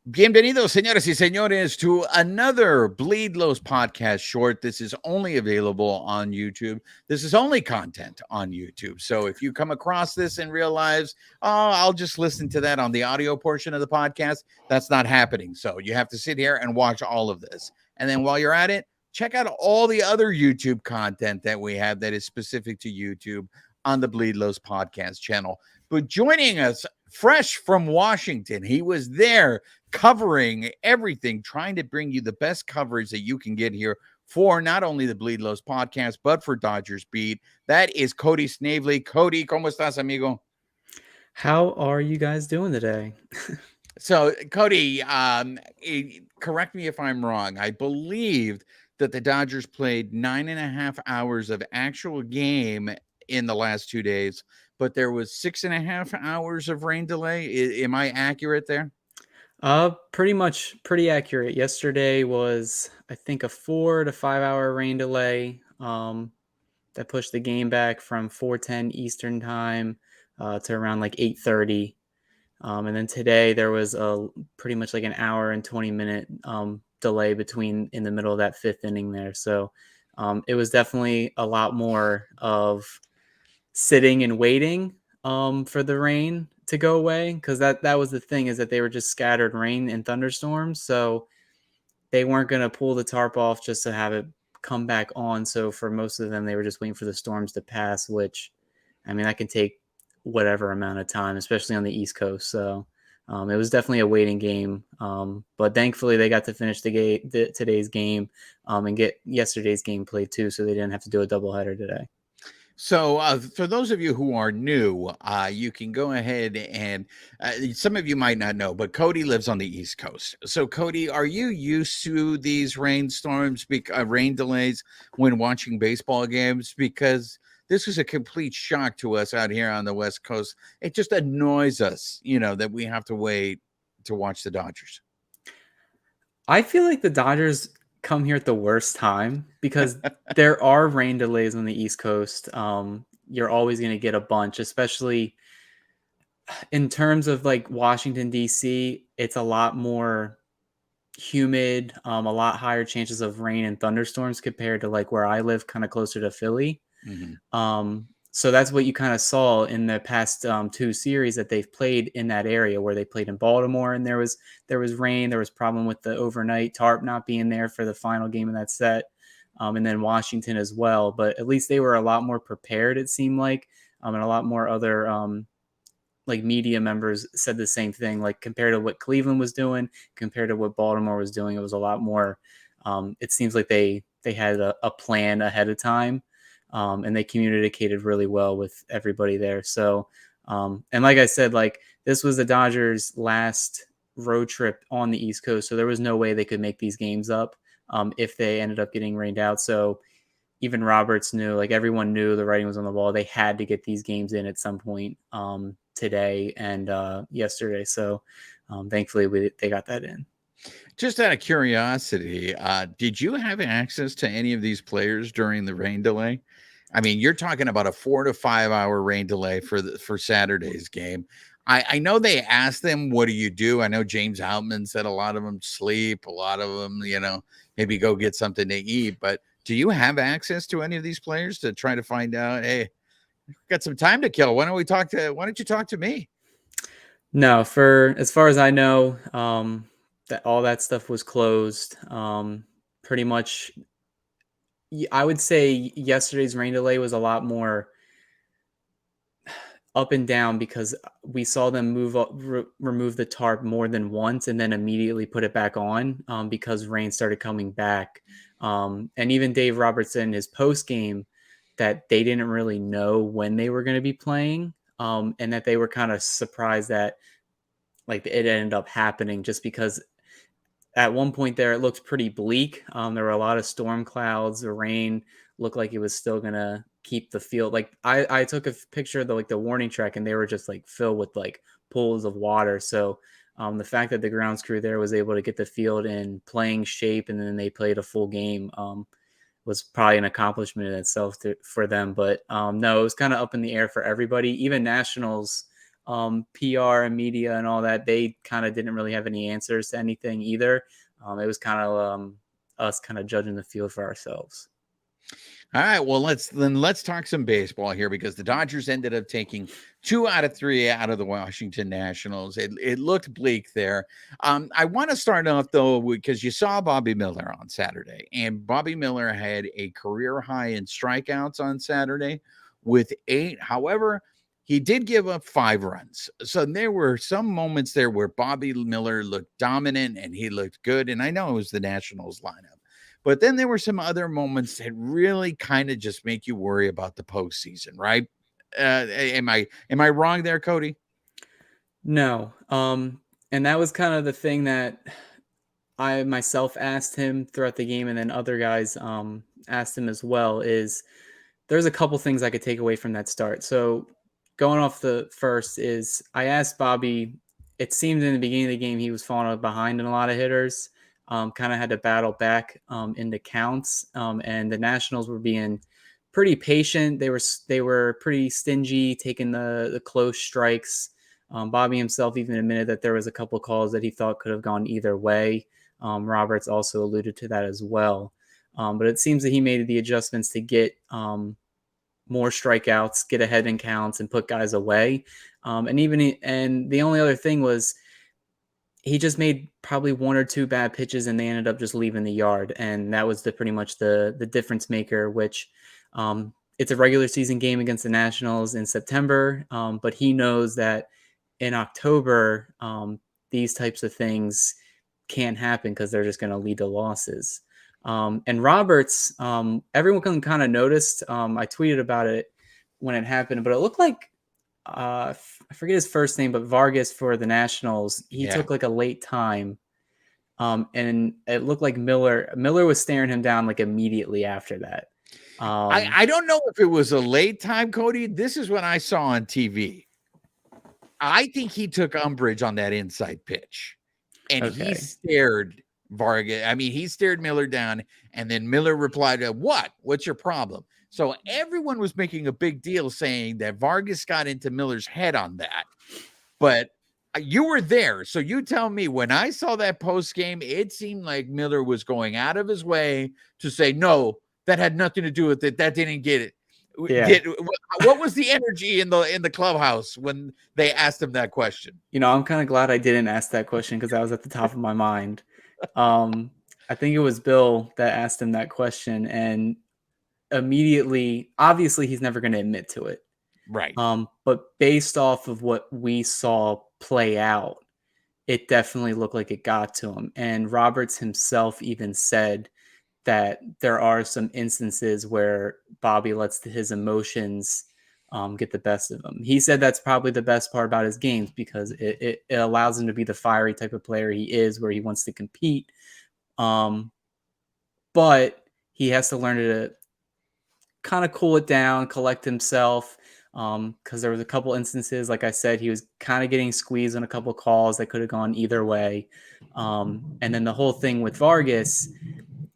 Bienvenidos, señoras y señores, to another Bleed Lows podcast short. This is only available on YouTube. This is only content on YouTube. So if you come across this and realize, oh, I'll just listen to that on the audio portion of the podcast, that's not happening. So you have to sit here and watch all of this. And then while you're at it, check out all the other YouTube content that we have that is specific to YouTube on the Bleed Lows podcast channel. But joining us fresh from Washington, he was there covering everything, trying to bring you the best coverage that you can get here for not only the Bleed Lows podcast, but for Dodgers Beat. That is Cody Snavely. Cody, ¿cómo estás, amigo? How are you guys doing today? So, Cody, correct me if I'm wrong. I believed that the Dodgers played 9.5 hours of actual game in the last 2 days, but there was 6.5 hours of rain delay. Am I accurate there? Pretty accurate. Yesterday was, I think, a 4 to 5 hour rain delay. That pushed the game back from 4:10 Eastern time to around like 8:30. And then today there was a pretty much like an hour and 20-minute delay between in the middle of that fifth inning there. So it was definitely a lot more of sitting and waiting for the rain to go away, because that was the thing, is that they were just scattered rain and thunderstorms. So they weren't going to pull the tarp off just to have it come back on. So for most of them, they were just waiting for the storms to pass, which, I mean, that can take whatever amount of time, especially on the East Coast. So it was definitely a waiting game. But thankfully, they got to finish today's game and get yesterday's game played too, so they didn't have to do a doubleheader today. So, for those of you who are new, you can go ahead and some of you might not know, but Cody lives on the East Coast. So, Cody, are you used to these rainstorms, rain delays when watching baseball games? Because this is a complete shock to us out here on the West Coast. It just annoys us, that we have to wait to watch the Dodgers. I feel like the Dodgers come here at the worst time because there are rain delays on the East Coast. You're always going to get a bunch, especially in terms of like Washington, D.C. It's a lot more humid, a lot higher chances of rain and thunderstorms compared to like where I live, kind of closer to Philly. So that's what you kind of saw in the past two series that they've played in that area, where they played in Baltimore and there was rain. There was problem with the overnight tarp not being there for the final game of that set. And then Washington as well. But at least they were a lot more prepared, it seemed like. And a lot more other like media members said the same thing, like compared to what Cleveland was doing, compared to what Baltimore was doing. It was a lot more, it seems like they had a plan ahead of time. And they communicated really well with everybody there. So, and like I said, like this was the Dodgers' last road trip on the East Coast, so there was no way they could make these games up if they ended up getting rained out. So even Roberts knew, like everyone knew, the writing was on the wall. They had to get these games in at some point today and yesterday. So thankfully they got that in. Just out of curiosity, did you have access to any of these players during the rain delay? I mean, you're talking about a 4 to 5 hour rain delay for Saturday's game. I know they asked them, "What do you do?" I know James Outman said a lot of them sleep, a lot of them, maybe go get something to eat. But do you have access to any of these players to try to find out? Hey, got some time to kill. Why don't you talk to me? No, for as far as I know, that all that stuff was closed. Pretty much, I would say yesterday's rain delay was a lot more up and down because we saw them remove the tarp more than once and then immediately put it back on because rain started coming back. And even Dave Robertson, his post game, that they didn't really know when they were going to be playing, and that they were kind of surprised that like it ended up happening, just because at one point there it looked pretty bleak. There were a lot of storm clouds. The rain looked like it was still gonna keep the field. Like I took a picture of the warning track, and they were just like filled with like pools of water. So the fact that the grounds crew there was able to get the field in playing shape, and then they played a full game, was probably an accomplishment in itself for them. But no, it was kind of up in the air for everybody. Even Nationals PR and media and all that, they kind of didn't really have any answers to anything either. It was kind of us kind of judging the field for ourselves. All right, well, let's talk some baseball here, because the Dodgers ended up taking 2 out of 3 out of the Washington Nationals. It looked bleak there. I want to start off though, because you saw Bobby Miller on Saturday, and Bobby Miller had a career high in strikeouts on Saturday with 8. However, he did give up 5 runs. So there were some moments there where Bobby Miller looked dominant and he looked good. And I know it was the Nationals lineup. But then there were some other moments that really kind of just make you worry about the postseason, right? Am I wrong there, Cody? No. And that was kind of the thing that I myself asked him throughout the game, and then other guys asked him as well, is there's a couple things I could take away from that start. So going off the first is I asked Bobby, it seemed in the beginning of the game he was falling behind in a lot of hitters, kind of had to battle back in the counts, and the Nationals were being pretty patient. They were pretty stingy, taking the close strikes. Bobby himself even admitted that there was a couple calls that he thought could have gone either way. Roberts also alluded to that as well. But it seems that he made the adjustments to get more strikeouts, get ahead in counts, and put guys away. And the only other thing was he just made probably 1 or 2 bad pitches, and they ended up just leaving the yard, and that was pretty much the difference maker. Which it's a regular season game against the Nationals in September, but he knows that in October these types of things can't happen because they're just going to lead to losses. And Roberts, everyone kind of noticed. I tweeted about it when it happened, but it looked like I forget his first name, but Vargas for the Nationals, he took like a late time. And it looked like Miller was staring him down like immediately after that. I don't know if it was a late time, Cody. This is what I saw on TV. I think he took umbrage on that inside pitch, and he stared Vargas. I mean, he stared Miller down, and then Miller replied, "What? What's your problem?" So everyone was making a big deal saying that Vargas got into Miller's head on that. But you were there, so you tell me, when I saw that post game, it seemed like Miller was going out of his way to say, "No, that had nothing to do with it. That didn't get it." Yeah. What was the energy in the clubhouse when they asked him that question? I'm kind of glad I didn't ask that question because that was at the top of my mind. I think it was Bill that asked him that question, and immediately, obviously, he's never going to admit to it. Right. But based off of what we saw play out, it definitely looked like it got to him. And Roberts himself even said that there are some instances where Bobby lets his emotions get the best of him. He said that's probably the best part about his games because it allows him to be the fiery type of player he is, where he wants to compete. But he has to learn to kind of cool it down, collect himself. Because there was a couple instances, like I said, he was kind of getting squeezed on a couple calls that could have gone either way. And then the whole thing with Vargas,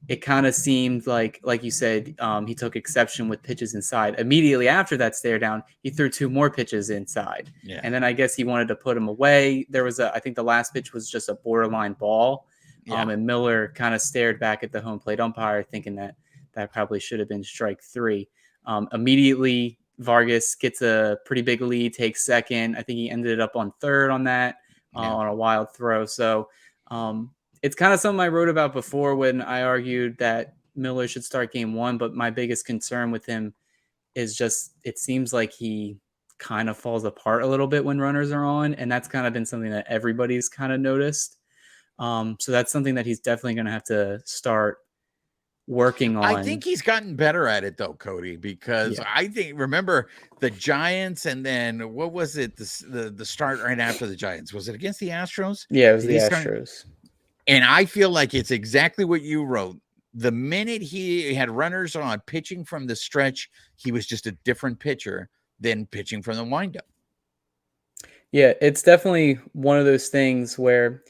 it kind of seemed like you said, he took exception with pitches inside. Immediately after that stare down, he threw 2 more pitches inside. Yeah. And then I guess he wanted to put him away. There was I think the last pitch was just a borderline ball. Yeah. And Miller kind of stared back at the home plate umpire thinking that probably should have been strike 3. Immediately, Vargas gets a pretty big lead, takes second. I think he ended up on third on that, on a wild throw. So it's kind of something I wrote about before when I argued that Miller should start game 1. But my biggest concern with him is just it seems like he kind of falls apart a little bit when runners are on. And that's kind of been something that everybody's kind of noticed. So that's something that he's definitely going to have to start working on. I think he's gotten better at it though, Cody, because I think, remember the Giants, and then what was it? The start right after the Giants, was it against the Astros? Yeah, it was the Astros. And I feel like it's exactly what you wrote. The minute he had runners on pitching from the stretch, he was just a different pitcher than pitching from the windup. Yeah, it's definitely one of those things where,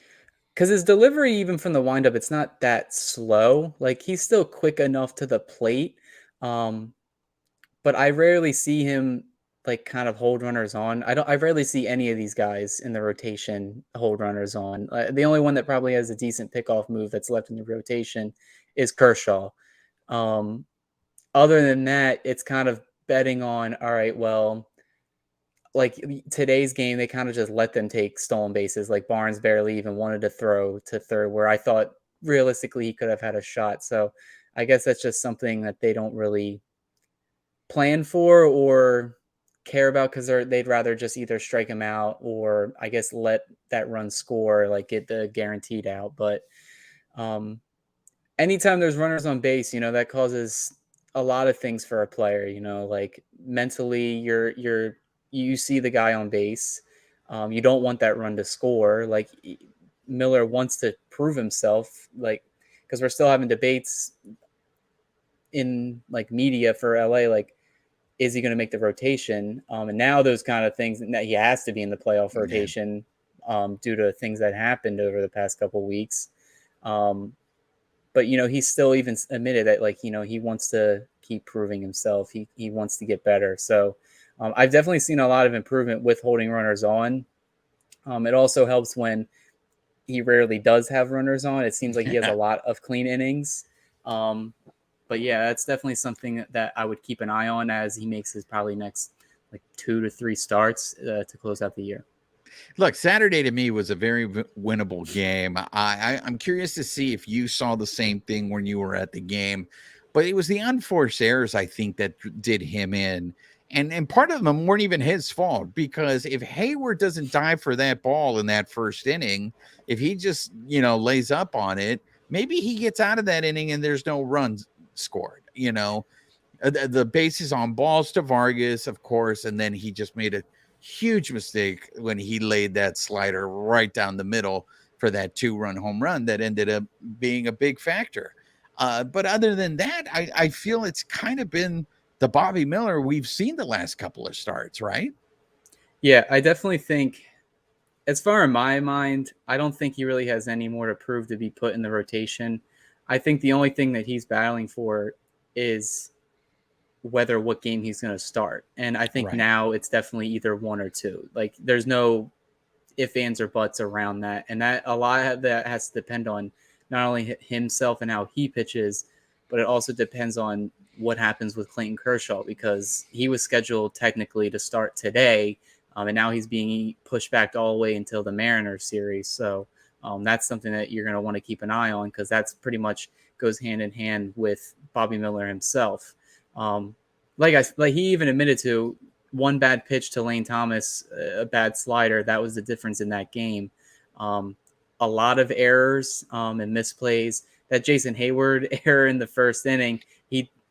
because his delivery, even from the windup, it's not that slow. Like, he's still quick enough to the plate. But I rarely see him like kind of hold runners on. I rarely see any of these guys in the rotation hold runners on. The only one that probably has a decent pickoff move that's left in the rotation is Kershaw. Um, Other than that, it's kind of betting on, all right, well, like today's game, they kind of just let them take stolen bases. Like Barnes barely even wanted to throw to third, where I thought realistically he could have had a shot. So I guess that's just something that they don't really plan for or care about because they'd rather just either strike him out or I guess let that run score, like get the guaranteed out. But um, anytime there's runners on base, that causes a lot of things for a player. Like mentally, you see the guy on base. You don't want that run to score. Like Miller wants to prove himself, like because we're still having debates in like media for LA, like is he going to make the rotation? And now those kind of things that he has to be in the playoff Yeah. rotation due to things that happened over the past couple weeks. Um, but he still even admitted that like he wants to keep proving himself. He wants to get better. So I've definitely seen a lot of improvement with holding runners on. It also helps when he rarely does have runners on. It seems like he has a lot of clean innings. Um, but yeah, that's definitely something that I would keep an eye on as he makes his probably next like 2 to 3 starts to close out the year. Look, Saturday to me was a very winnable game. I'm curious to see if you saw the same thing when you were at the game, but it was the unforced errors I think that did him in, and part of them weren't even his fault because if Hayward doesn't dive for that ball in that first inning, if he just lays up on it, maybe he gets out of that inning and there's no runs scored. The bases on balls to Vargas, of course, and then he just made a huge mistake when he laid that slider right down the middle for that 2-run home run that ended up being a big factor. But other than that, I feel it's kind of been the Bobby Miller we've seen the last couple of starts, right? Yeah, I definitely think, as far in my mind, I don't think he really has any more to prove to be put in the rotation. I think the only thing that he's battling for is whether what game he's going to start. And I think Right. now it's definitely either one or two. Like there's no if, ands, or buts around that. And that a lot of that has to depend on not only himself and how he pitches, but it also depends on what happens with Clayton Kershaw because he was scheduled technically to start today. And now he's being pushed back all the way until the Mariners series. So that's something that you're going to want to keep an eye on because that's pretty much goes hand in hand with Bobby Miller himself. Um, like he even admitted to one bad pitch to Lane Thomas, a bad slider. That was the difference in that game. Um, a lot of errors and misplays. That Jason Hayward error in the first inning,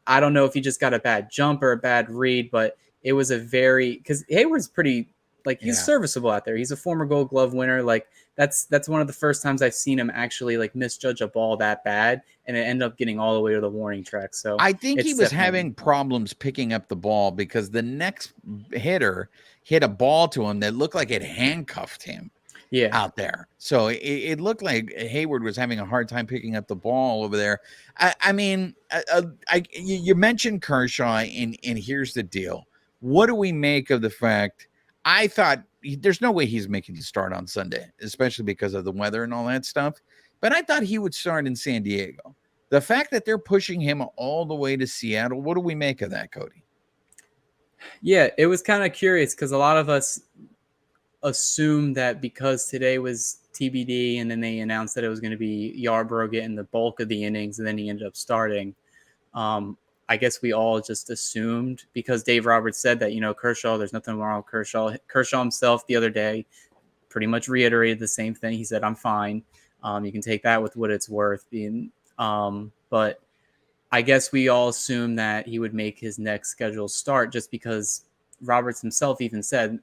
I don't know if he just got a bad jump or a bad read, but it was because Hayward's pretty like he's Yeah. serviceable out there. He's a former Gold Glove winner. Like that's one of the first times I've seen him actually like misjudge a ball that bad, and it ended up getting all the way to the warning track. So I think he it's was definitely having problems picking up the ball because the next hitter hit a ball to him that looked like it handcuffed him yeah. out there. So it looked like Hayward was having a hard time picking up the ball over there. I mean, you mentioned Kershaw, and here's the deal. What do we make of the fact? I thought there's no way he's making the start on Sunday, especially because of the weather and all that stuff. But I thought he would start in San Diego. The fact that they're pushing him all the way to Seattle, what do we make of that, Cody? Yeah, it was kind of curious because a lot of us assumed that because today was TBD and then they announced that it was going to be Yarbrough getting the bulk of the innings and then he ended up starting. Um, I guess we all just assumed because Dave Roberts said that, Kershaw, there's nothing wrong with Kershaw. Kershaw himself the other day pretty much reiterated the same thing. He said, I'm fine. You can take that with what it's worth. But I guess we all assumed that he would make his next scheduled start just because Roberts himself even said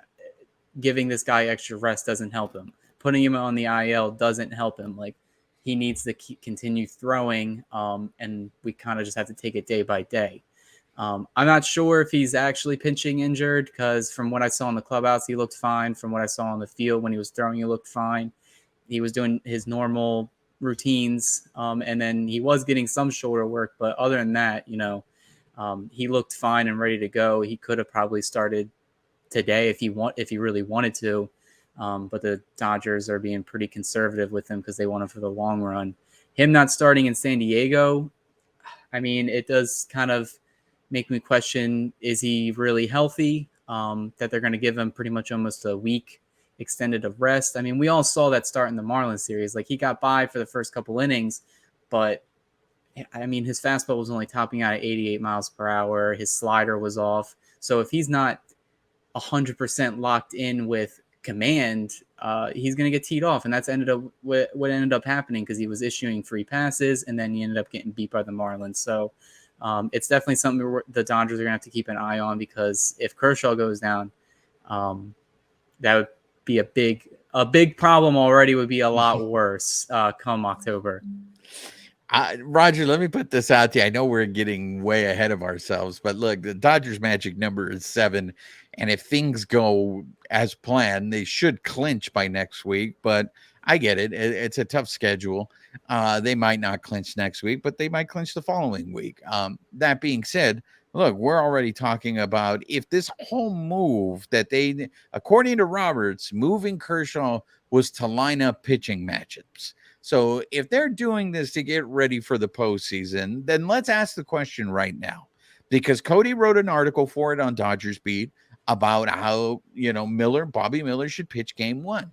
giving this guy extra rest doesn't help him. Putting him on the IL doesn't help him. Like he needs to continue throwing, and we kind of just have to take it day by day. I'm not sure if he's actually pitching injured because from what I saw in the clubhouse, he looked fine. From what I saw on the field when he was throwing, he looked fine. He was doing his normal routines, and then he was getting some shoulder work. But other than that, he looked fine and ready to go. He could have probably started today if he really wanted to. But the Dodgers are being pretty conservative with him because they want him for the long run. Him not starting in San Diego, I mean, it does kind of make me question, is he really healthy? That they're going to give him pretty much almost a week extended of rest. I mean, we all saw that start in the Marlins series. Like, he got by for the first couple innings, but I mean, his fastball was only topping out at 88 miles per hour. His slider was off. So if he's not 100% locked in with command, he's going to get teed off. And that's ended up what ended up happening, because he was issuing free passes and then he ended up getting beat by the Marlins. So it's definitely something the Dodgers are going to have to keep an eye on, because if Kershaw goes down, that would be a big problem already, would be a lot worse come October. Roger, let me put this out to you. I know we're getting way ahead of ourselves, but look, the Dodgers' magic number is 7. And if things go as planned, they should clinch by next week. But I get it. It's a tough schedule. They might not clinch next week, but they might clinch the following week. That being said, look, we're already talking about if this whole move that they, according to Roberts, moving Kershaw was to line up pitching matchups. So if they're doing this to get ready for the postseason, then let's ask the question right now, because Cody wrote an article for it on Dodgers Beat about how, Bobby Miller should pitch game 1.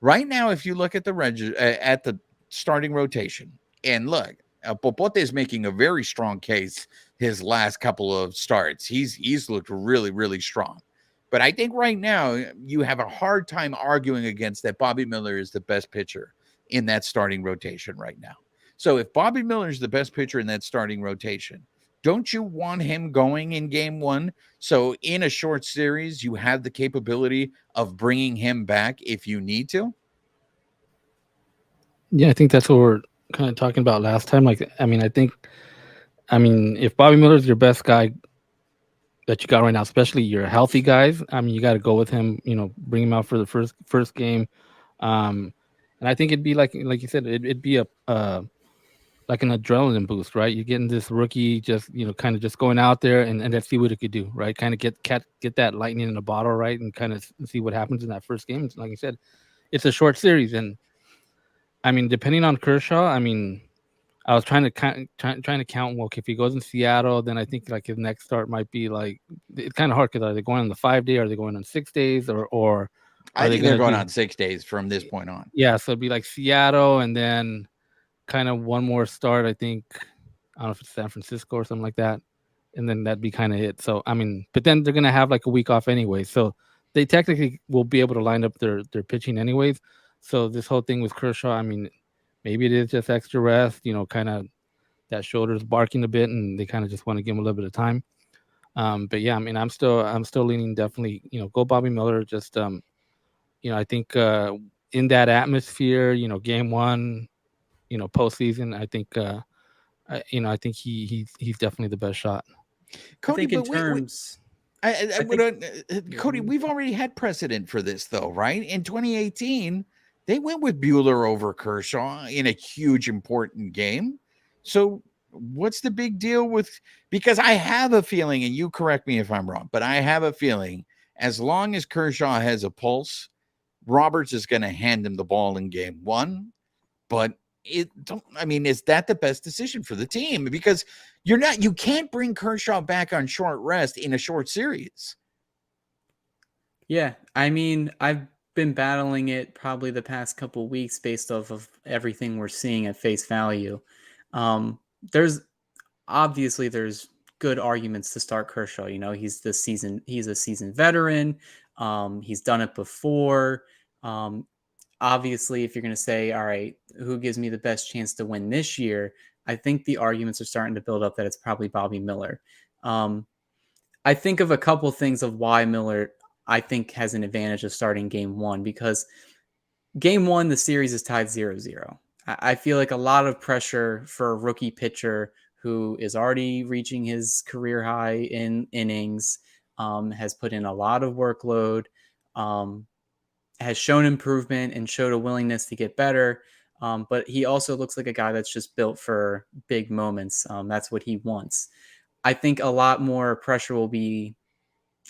Right now, if you look at the starting rotation, and look, Popote is making a very strong case his last couple of starts. He's looked really, really strong. But I think right now you have a hard time arguing against that Bobby Miller is the best pitcher in that starting rotation right now. So if Bobby Miller is the best pitcher in that starting rotation, don't you want him going in game 1? So in a short series, you have the capability of bringing him back if you need to? Yeah, I think that's what we're kind of talking about last time. Like, if Bobby Miller's your best guy that you got right now, especially your healthy guys, you got to go with him. Bring him out for the first game. And I think it'd be like you said, it'd be a like an adrenaline boost, right? You're getting this rookie just kind of just going out there and let's see what it could do, right? Kind of get that lightning in a bottle, right? And kind of see what happens in that first game. Like you said, it's a short series, and depending on Kershaw, I was trying to count. Well, if he goes in Seattle, then I think like his next start might be like, it's kind of hard because are they going on the 5-day? Are they going on 6 days? Or I think they're going on 6 days from this point on. Yeah, so it'd be like Seattle and then kind of one more start. I think, I don't know if it's San Francisco or something like that, and then that'd be kind of it. So but then they're gonna have like a week off anyway, so they technically will be able to line up their pitching anyways. So this whole thing with Kershaw, maybe it is just extra rest, kind of that shoulder's barking a bit, and they kind of just want to give him a little bit of time. But yeah, I'm still leaning definitely, go Bobby Miller. Just I think in that atmosphere, game 1, postseason, I think I think he's definitely the best shot. Cody, I think in terms. Cody, we've already had precedent for this, though, right? In 2018, they went with Buehler over Kershaw in a huge, important game. So, what's the big deal with? Because I have a feeling, and you correct me if I'm wrong, but I have a feeling as long as Kershaw has a pulse, Roberts is going to hand him the ball in game 1. But is that the best decision for the team? Because you can't bring Kershaw back on short rest in a short series. Yeah, I've been battling it probably the past couple of weeks based off of everything we're seeing at face value. There's good arguments to start Kershaw. He's a seasoned veteran. He's done it before. Obviously, if you're going to say, all right, who gives me the best chance to win this year? I think the arguments are starting to build up that it's probably Bobby Miller. I think of a couple things of why Miller, I think, has an advantage of starting game 1, because game 1, the series is tied 0-0. I feel like a lot of pressure for a rookie pitcher who is already reaching his career high in innings, has put in a lot of workload, has shown improvement and showed a willingness to get better. But he also looks like a guy that's just built for big moments. That's what he wants. I think a lot more pressure will be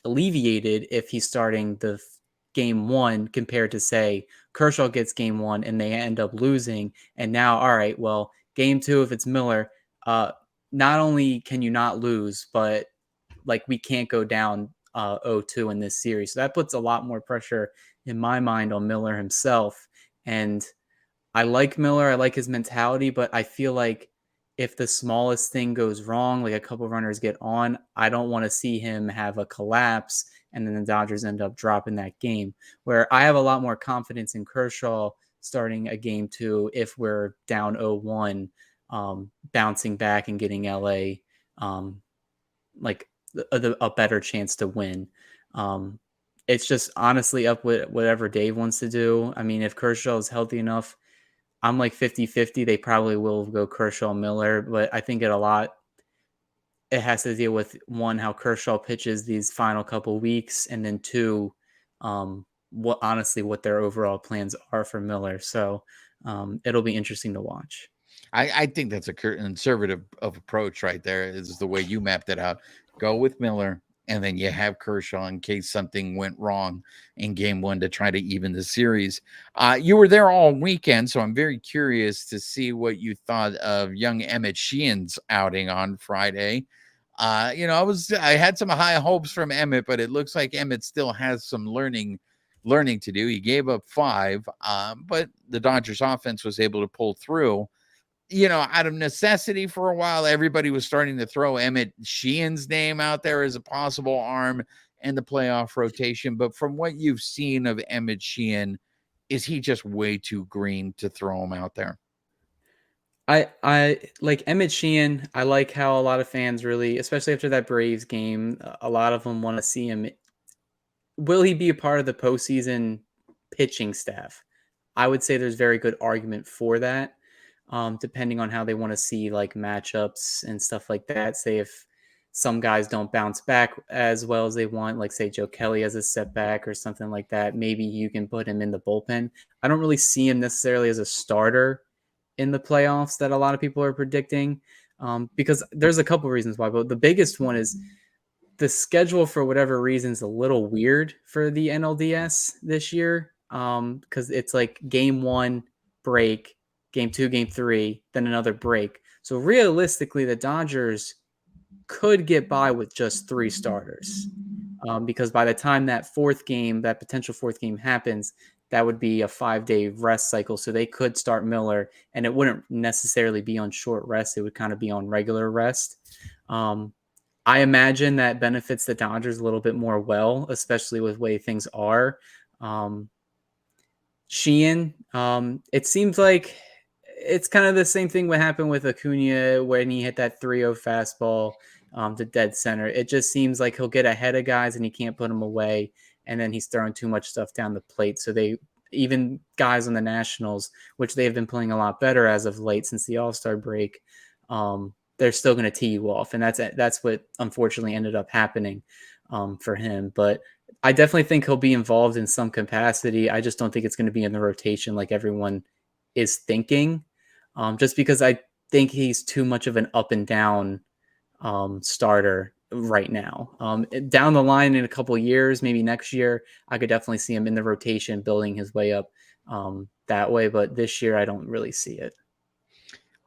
alleviated if he's starting the game one compared to, say, Kershaw gets game one and they end up losing. And now, all right, well, game two, if it's Miller, not only can you not lose, but like we can't go down 0-2 in this series. So that puts a lot more pressure in my mind on Miller himself. And I like Miller. I like his mentality, but I feel like if the smallest thing goes wrong, like a couple runners get on, I don't want to see him have a collapse and then the Dodgers end up dropping that game. Where I have a lot more confidence in Kershaw starting a game two if we're down 0-1, bouncing back and getting LA like a better chance to win. It's just honestly up with whatever Dave wants to do. I mean, if Kershaw is healthy enough, I'm like 50-50. They probably will go Kershaw Miller, but I think it has to deal with, one, how Kershaw pitches these final couple weeks, and then two, what their overall plans are for Miller. So it'll be interesting to watch. I think that's a conservative of approach right there. Is the way you mapped it out. Go with Miller, and then you have Kershaw in case something went wrong in game one to try to even the series. You were there all weekend, so I'm very curious to see what you thought of young Emmett Sheehan's outing on Friday. I had some high hopes from Emmett, but it looks like Emmett still has some learning to do. He gave up 5, but the Dodgers offense was able to pull through. Out of necessity for a while, everybody was starting to throw Emmett Sheehan's name out there as a possible arm in the playoff rotation. But from what you've seen of Emmett Sheehan, is he just way too green to throw him out there? I like Emmett Sheehan. I like how a lot of fans really, especially after that Braves game, a lot of them want to see him. Will he be a part of the postseason pitching staff? I would say there's very good argument for that, depending on how they want to see like matchups and stuff like that. Say if some guys don't bounce back as well as they want, like say Joe Kelly has a setback or something like that, maybe you can put him in the bullpen. I don't really see him necessarily as a starter in the playoffs that a lot of people are predicting, because there's a couple reasons why, but the biggest one is the schedule for whatever reason is a little weird for the NLDS this year, because it's like game one break, game two, game three, then another break. So realistically, the Dodgers could get by with just 3 starters, because by the time that potential fourth game happens, that would be a 5-day rest cycle. So they could start Miller, and it wouldn't necessarily be on short rest. It would kind of be on regular rest. I imagine that benefits the Dodgers a little bit more especially with the way things are. Sheehan, it seems like it's kind of the same thing what happened with Acuna when he hit that 3-0 fastball to dead center. It just seems like he'll get ahead of guys and he can't put them away, and then he's throwing too much stuff down the plate. So even guys on the Nationals, which they have been playing a lot better as of late since the All-Star break, they're still going to tee you off. And that's what unfortunately ended up happening for him. But I definitely think he'll be involved in some capacity. I just don't think it's going to be in the rotation like everyone is thinking, just because I think he's too much of an up and down starter right now. Down the line in a couple of years, maybe next year, I could definitely see him in the rotation building his way up that way. But this year, I don't really see it.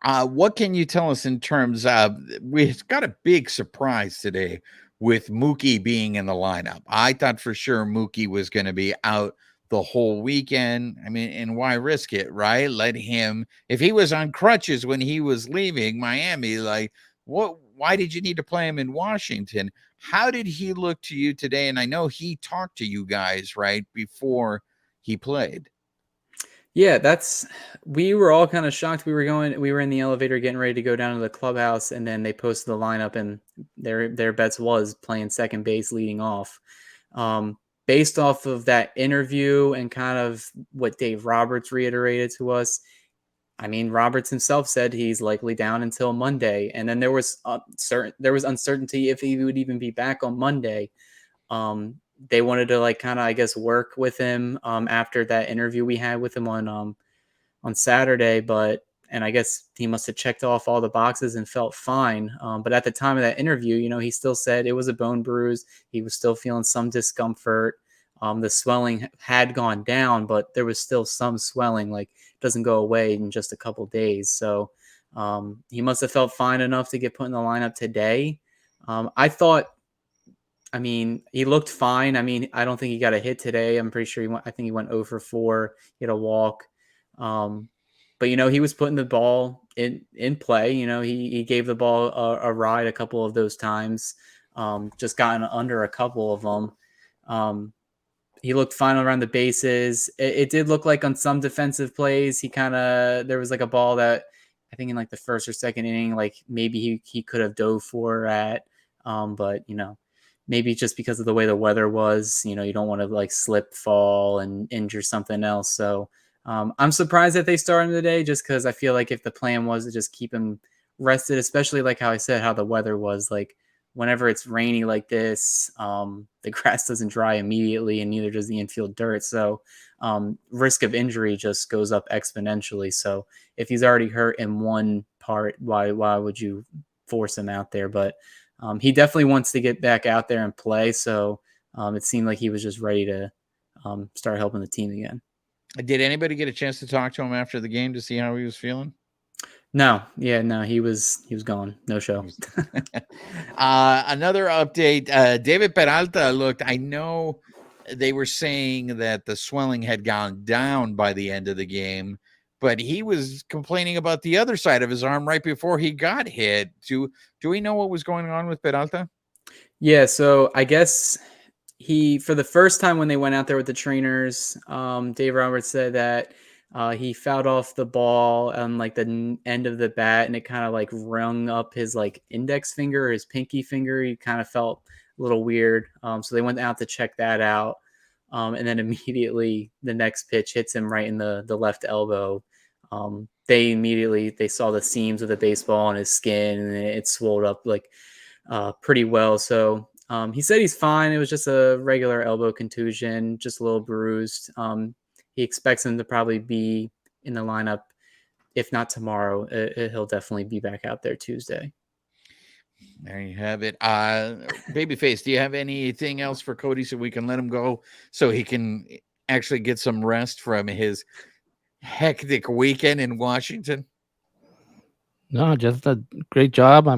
What can you tell us in terms of, we've got a big surprise today with Mookie being in the lineup. I thought for sure Mookie was going to be out the whole weekend. I mean, and why risk it, right? Let him, if he was on crutches when he was leaving Miami, like why did you need to play him in Washington? How did he look to you today? And I know he talked to you guys right before he played. Yeah, we were all kind of shocked. We were in the elevator getting ready to go down to the clubhouse, and then they posted the lineup, and their bets was playing second base leading off. Based off of that interview and kind of what Dave Roberts reiterated to us, I mean, Roberts himself said he's likely down until Monday, and then there was uncertainty if he would even be back on Monday. They wanted to like kind of, I guess, work with him after that interview we had with him on Saturday, but And I guess he must have checked off all the boxes and felt fine. But at the time of that interview, he still said it was a bone bruise. He was still feeling some discomfort. The swelling had gone down, but there was still some swelling. Like, it doesn't go away in just a couple days. So he must have felt fine enough to get put in the lineup today. He looked fine. I don't think he got a hit today. I'm pretty sure I think he went 0 for 4. He had a walk. But he was putting the ball in play. He gave the ball a ride a couple of those times. Just gotten under a couple of them. He looked fine around the bases. It did look like on some defensive plays, there was like a ball that I think in like the first or second inning, like maybe he could have dove for at, but maybe just because of the way the weather was, you don't want to like slip, fall, and injure something else. So I'm surprised that they started him today, just because I feel like if the plan was to just keep him rested, especially like how I said, how the weather was, like whenever it's rainy like this, the grass doesn't dry immediately, and neither does the infield dirt. So risk of injury just goes up exponentially. So if he's already hurt in one part, why would you force him out there? But he definitely wants to get back out there and play. So it seemed like he was just ready to start helping the team again. Did anybody get a chance to talk to him after the game to see how he was feeling? No, he was gone. No show. Another update. David Peralta looked. I know they were saying that the swelling had gone down by the end of the game, but he was complaining about the other side of his arm right before he got hit. Do we know what was going on with Peralta? Yeah, so I guess for the first time when they went out there with the trainers, Dave Roberts said that he fouled off the ball on like the end of the bat, and it kind of like rung up his like index finger or his pinky finger. He kind of felt a little weird. So they went out to check that out. And then immediately the next pitch hits him right in the left elbow. They saw the seams of the baseball on his skin, and it swelled up like pretty well. So he said he's fine. It was just a regular elbow contusion, just a little bruised. He expects him to probably be in the lineup. If not tomorrow, he'll definitely be back out there Tuesday. There you have it. Babyface, do you have anything else for Cody so we can let him go so he can actually get some rest from his hectic weekend in Washington? No, just a great job.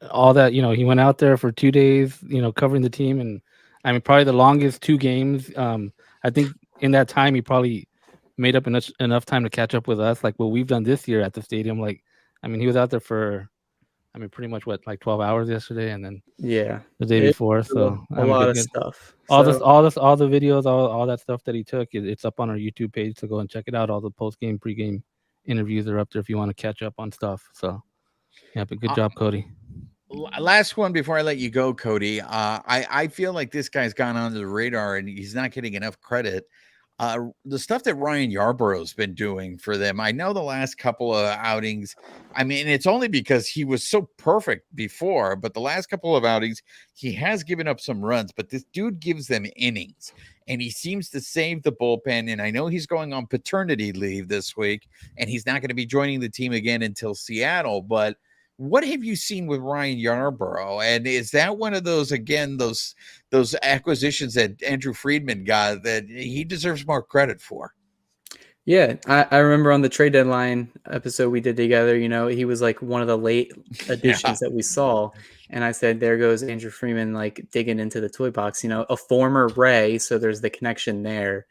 All that, he went out there for 2 days, covering the team. And probably the longest 2 games. I think in that time, he probably made up enough time to catch up with us, like what we've done this year at the stadium. He was out there for, pretty much like 12 hours yesterday, and then the day before. So a lot of stuff. All the videos, all that stuff that he took, it's up on our YouTube page. So go and check it out. All the post-game, pre-game interviews are up there if you want to catch up on stuff. So yeah, but good job, Cody. Last one before I let you go, Cody. I feel like this guy's gone under the radar and he's not getting enough credit. The stuff that Ryan Yarborough's been doing for them. I know the last couple of outings, it's only because he was so perfect before, but the last couple of outings, he has given up some runs, but this dude gives them innings and he seems to save the bullpen. And I know he's going on paternity leave this week and he's not going to be joining the team again until Seattle, but what have you seen with Ryan Yarborough? And is that one of those, again, those acquisitions that Andrew Friedman got that he deserves more credit for? Yeah, I remember on the trade deadline episode we did together, he was like one of the late additions that we saw. And I said, there goes Andrew Freeman, like digging into the toy box, a former Ray. So there's the connection there.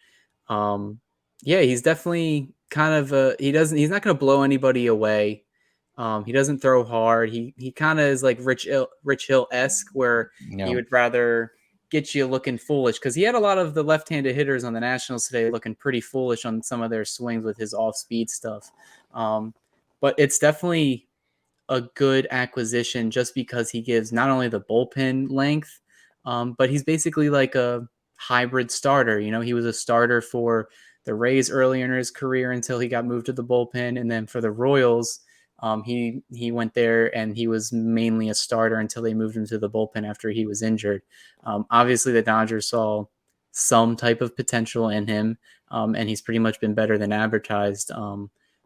He's definitely kind of he's not going to blow anybody away. He doesn't throw hard. He kind of is like Rich Hill-esque, where he would rather get you looking foolish, because he had a lot of the left-handed hitters on the Nationals today looking pretty foolish on some of their swings with his off-speed stuff. But it's definitely a good acquisition just because he gives not only the bullpen length, but he's basically like a hybrid starter. He was a starter for the Rays earlier in his career until he got moved to the bullpen, and then for the Royals, he went there and he was mainly a starter until they moved him to the bullpen after he was injured. Obviously, the Dodgers saw some type of potential in him, and he's pretty much been better than advertised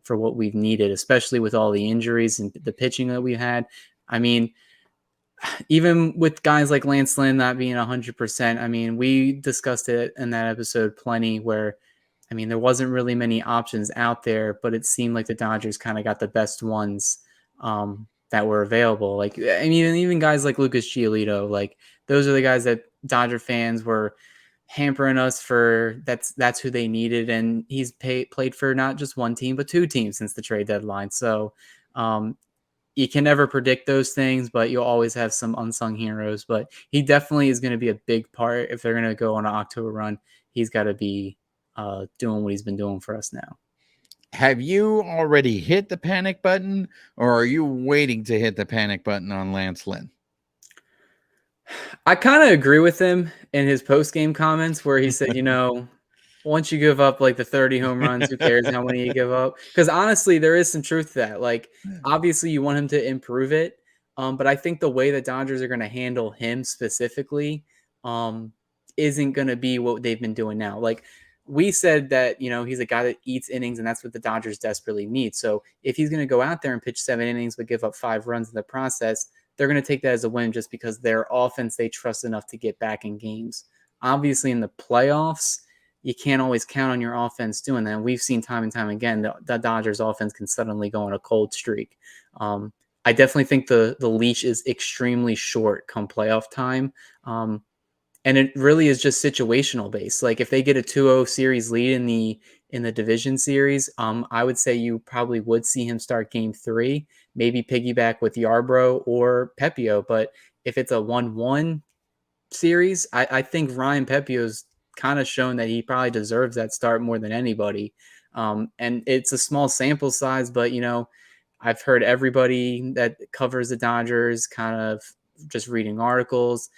for what we've needed, especially with all the injuries and the pitching that we had. I mean, even with guys like Lance Lynn not being 100%, I mean, we discussed it in that episode plenty where, I mean, there wasn't really many options out there, but it seemed like the Dodgers kind of got the best ones that were available. Like, I mean, even guys like Lucas Giolito, like those are the guys that Dodger fans were hampering us for. That's who they needed, and he's played for not just one team but two teams since the trade deadline. So you can never predict those things, but you'll always have some unsung heroes. But he definitely is going to be a big part if they're going to go on an October run. He's got to be doing what he's been doing for us now. Have you already hit the panic button, or are you waiting to hit the panic button on Lance Lynn? I kind of agree with him in his post-game comments where he said, once you give up like the 30 home runs, who cares how many you give up? Because honestly, there is some truth to that. Like, obviously, you want him to improve it. But I think the way the Dodgers are going to handle him specifically isn't going to be what they've been doing now. Like, we said that, he's a guy that eats innings, and that's what the Dodgers desperately need. So if he's going to go out there and pitch 7 innings but give up 5 runs in the process, they're going to take that as a win just because their offense they trust enough to get back in games. Obviously, in the playoffs, you can't always count on your offense doing that. And we've seen time and time again the Dodgers offense can suddenly go on a cold streak. I definitely think the leash is extremely short come playoff time. And it really is just situational based. Like if they get a 2-0 series lead in the division series, I would say you probably would see him start game 3, maybe piggyback with Yarbrough or Pepio. But if it's a 1-1 series, I think Ryan Pepio's kind of shown that he probably deserves that start more than anybody. And it's a small sample size, but I've heard everybody that covers the Dodgers kind of just reading articles.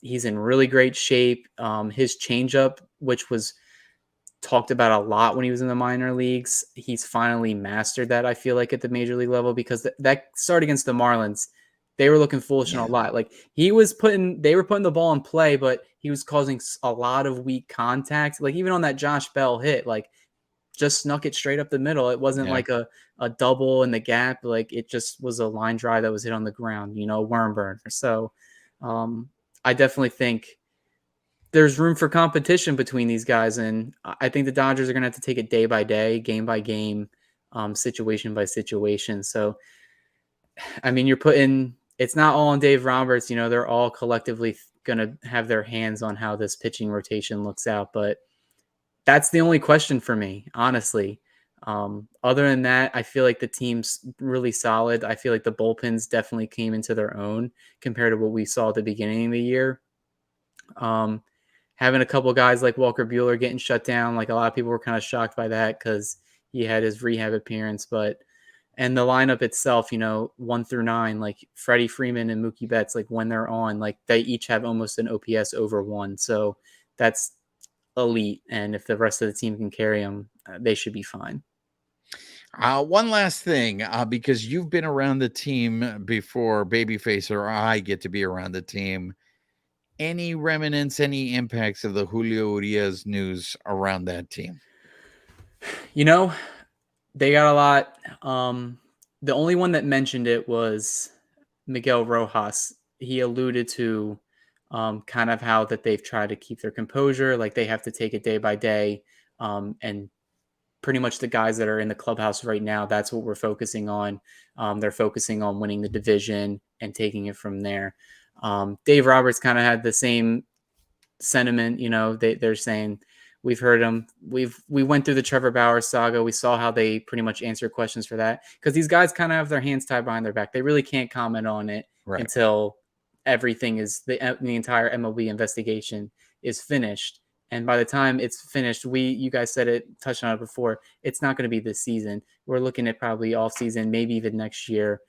He's in really great shape. His changeup, which was talked about a lot when he was in the minor leagues, he's finally mastered that, I feel like, at the major league level, because that start against the Marlins, they were looking foolish in a lot. Like they were putting the ball in play, but he was causing a lot of weak contact. Like even on that Josh Bell hit, like just snuck it straight up the middle. It wasn't like a double in the gap. Like it just was a line drive that was hit on the ground, worm burner. So I definitely think there's room for competition between these guys. And I think the Dodgers are going to have to take it day by day, game by game, situation by situation. So, I mean, it's not all on Dave Roberts. They're all collectively going to have their hands on how this pitching rotation looks out. But that's the only question for me, honestly. Other than that, I feel like the team's really solid. I feel like the bullpens definitely came into their own compared to what we saw at the beginning of the year. Having a couple guys like Walker Buehler getting shut down, like a lot of people were kind of shocked by that because he had his rehab appearance. And the lineup itself, 1 through 9, like Freddie Freeman and Mookie Betts, like when they're on, like they each have almost an OPS over 1. So that's elite. And if the rest of the team can carry them, they should be fine. One last thing, because you've been around the team before Babyface or I get to be around the team. Any remnants, any impacts of the Julio Urias news around that team? They got a lot. The only one that mentioned it was Miguel Rojas. He alluded to kind of how that they've tried to keep their composure, like they have to take it day by day. And pretty much the guys that are in the clubhouse right now, that's what we're focusing on. They're focusing on winning the division and taking it from there. Dave Roberts kind of had the same sentiment. They're saying, we've heard them. We went through the Trevor Bauer saga. We saw how they pretty much answer questions for that because these guys kind of have their hands tied behind their back. They really can't comment on it until everything is the entire MLB investigation is finished. And by the time it's finished, you guys said it, touched on it before. It's not going to be this season. We're looking at probably off season, maybe even next year.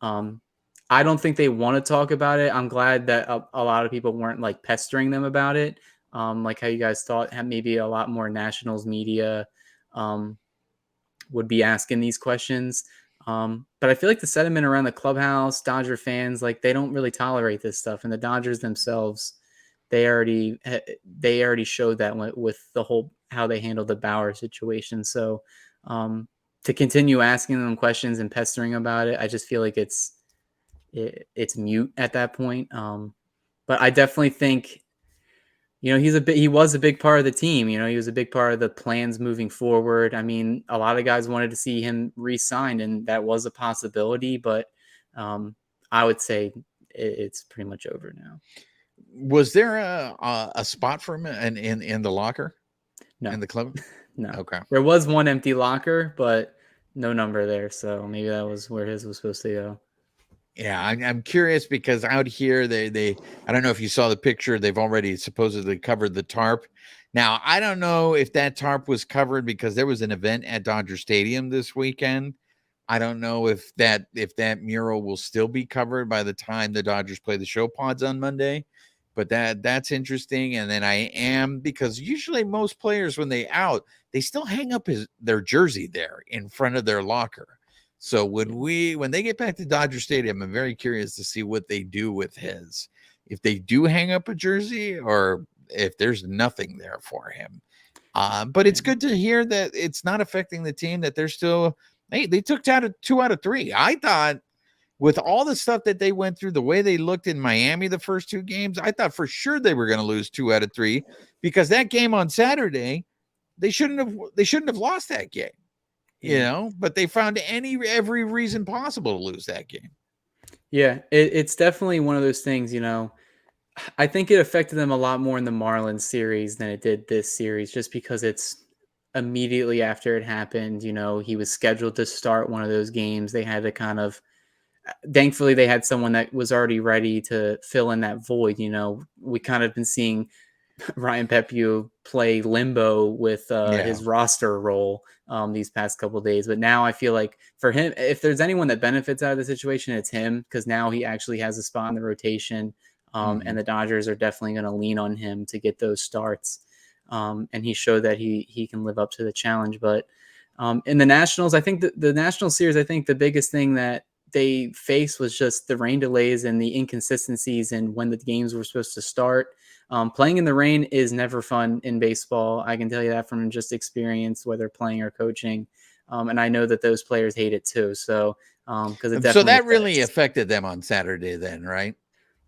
I don't think they want to talk about it. I'm glad that a lot of people weren't like pestering them about it. Like how you guys thought maybe a lot more Nationals media would be asking these questions. But I feel like the sentiment around the clubhouse, Dodger fans, like they don't really tolerate this stuff. And the Dodgers themselves, they already showed that with the whole how they handled the Bauer situation. So to continue asking them questions and pestering about it, I just feel like it's mute at that point. But I definitely think, he was a big part of the team. He was a big part of the plans moving forward. I mean, a lot of guys wanted to see him re-signed, and that was a possibility. But I would say it's pretty much over now. Was there a spot for him in the locker? No. In the club? No. Okay. There was one empty locker, but no number there. So maybe that was where his was supposed to go. Yeah, I'm curious because out here they I don't know if you saw the picture. They've already supposedly covered the tarp. Now I don't know if that tarp was covered because there was an event at Dodger Stadium this weekend. I don't know if that mural will still be covered by the time the Dodgers play the show pods on Monday. But that's interesting. And then because usually most players when they out, they still hang up their jersey there in front of their locker. So when they get back to Dodger Stadium, I'm very curious to see what they do with his. If they do hang up a jersey or if there's nothing there for him. But it's good to hear that it's not affecting the team, that they're still they took down 2 out of 3. I thought with all the stuff that they went through, the way they looked in Miami the first 2 games, I thought for sure they were going to lose 2 out of 3 because that game on Saturday, they shouldn't have lost that game. But they found every reason possible to lose that game. Yeah, it's definitely one of those things, I think it affected them a lot more in the Marlins series than it did this series, just because it's immediately after it happened. He was scheduled to start one of those games. They had to thankfully they had someone that was already ready to fill in that void. We kind of been seeing Ryan Pepiot play limbo with his roster role these past couple of days. But now I feel like for him, if there's anyone that benefits out of the situation, it's him, because now he actually has a spot in the rotation. And the Dodgers are definitely going to lean on him to get those starts. And he showed that he can live up to the challenge. But in the Nationals, I think the National Series, I think the biggest thing that they faced was just the rain delays and the inconsistencies in when the games were supposed to start. Playing in the rain is never fun in baseball. I can tell you that from just experience, whether playing or coaching. And I know that those players hate it too. So, so that really affected them on Saturday then, right?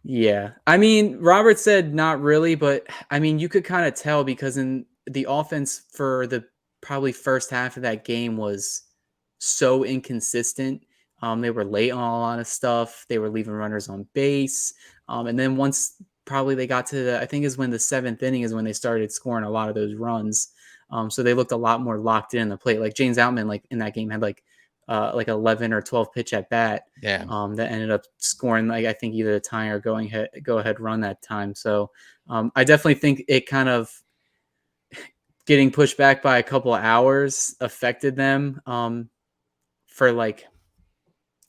Yeah. I mean, Robert said not really, but I mean, you could kind of tell because in the offense for the probably first half of that game was so inconsistent. They were late on a lot of stuff. They were leaving runners on base. And then once probably they got to I think is when the 7th inning is when they started scoring a lot of those runs. So they looked a lot more locked in the plate. Like James Outman, like in that game had like 11 or 12 pitch at bat. Yeah. That ended up scoring, like, I think either a tie or go ahead run that time. So I definitely think it kind of getting pushed back by a couple of hours affected them for like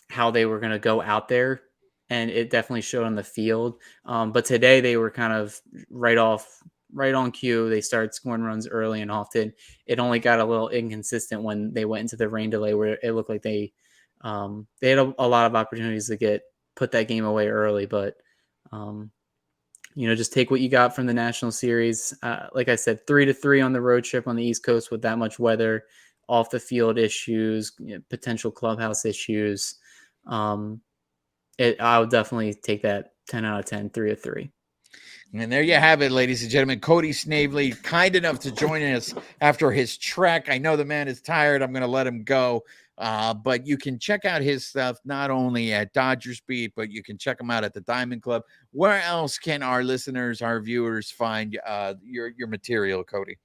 how they were going to go out there. And it definitely showed on the field. But today they were kind of right on cue. They started scoring runs early and often. It only got a little inconsistent when they went into the rain delay, where it looked like they had a lot of opportunities to put that game away early. But, just take what you got from the National Series. Like I said, 3-3 on the road trip on the East Coast with that much weather, off the field issues, potential clubhouse issues. I would definitely take that 10 out of 10, 3-3. And there you have it, ladies and gentlemen. Cody Snavely, kind enough to join us after his trek. I know the man is tired. I'm going to let him go. But you can check out his stuff not only at Dodgers Beat, but you can check him out at the Diamond Club. Where else can our listeners, our viewers find your material, Cody?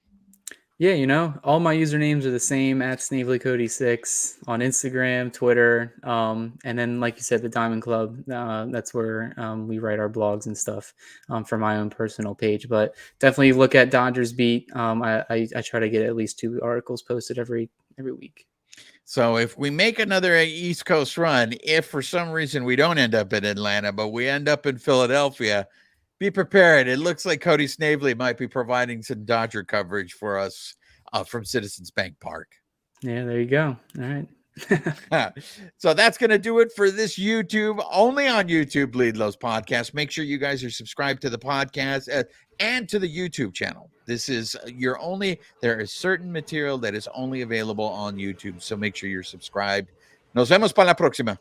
Yeah, all my usernames are the same, at SnavelyCody6 on Instagram, Twitter, and then, like you said, the Diamond Club. That's where we write our blogs and stuff for my own personal page. But definitely look at Dodgers Beat. I try to get at least 2 articles posted every week. So if we make another East Coast run, if for some reason we don't end up in Atlanta, but we end up in Philadelphia, be prepared. It looks like Cody Snavely might be providing some Dodger coverage for us from Citizens Bank Park. Yeah, there you go. All right. So that's going to do it for this YouTube, only on YouTube, Bleed Lows podcast. Make sure you guys are subscribed to the podcast and to the YouTube channel. This is there is certain material that is only available on YouTube. So make sure you're subscribed. Nos vemos para la próxima.